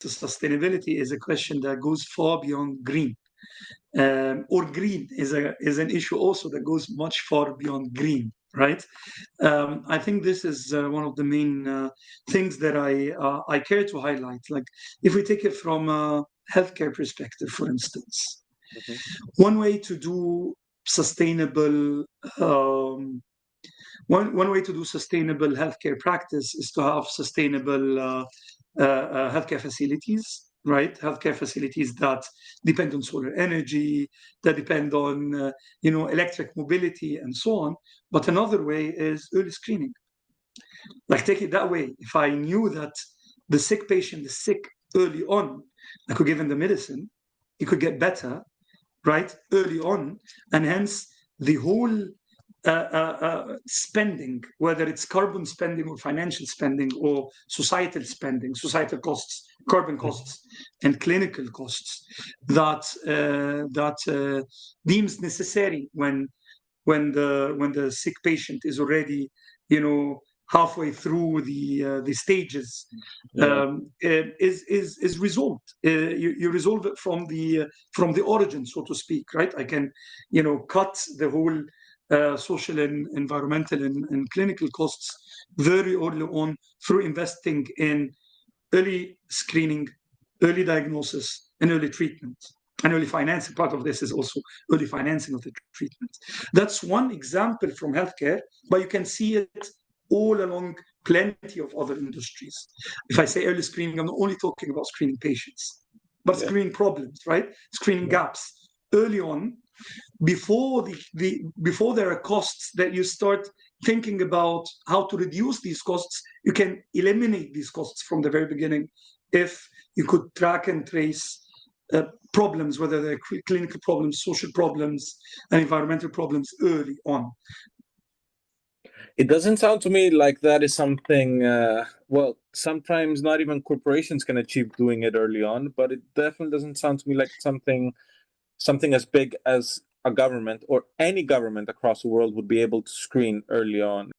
to sustainability is a question that goes far beyond green. Or green is an issue also that goes much far beyond green, right? I think this is one of the main things that I care to highlight. Like, if we take it from a healthcare perspective, for instance, one way to do sustainable one way to do sustainable healthcare practice is to have sustainable healthcare facilities, right? Healthcare facilities that depend on solar energy, that depend on electric mobility and so on. But another way is early screening. Like, take it that way. If I knew that the sick patient is sick early on, I could give him the medicine, he could get better, right, early on, and hence the whole spending, whether it's carbon spending or financial spending or societal spending, societal costs, carbon costs, and clinical costs that deems necessary when the sick patient is already halfway through the stages, is resolved. You resolve it from the origin, so to speak, right? I can cut the whole social and environmental and clinical costs very early on through investing in early screening, early diagnosis, and early treatment. And early financing, part of this is also early financing of the treatment. That's one example from healthcare, but you can see it all along plenty of other industries. If I say early screening, I'm not only talking about screening patients, but screening problems, right? Screening gaps early on, before before there are costs that you start thinking about how to reduce these costs. You can eliminate these costs from the very beginning if you could track and trace problems, whether they're clinical problems, social problems, and environmental problems early on. It doesn't sound to me like that is something, well, sometimes not even corporations can achieve doing it early on, but it definitely doesn't sound to me like something as big as a government or any government across the world would be able to screen early on.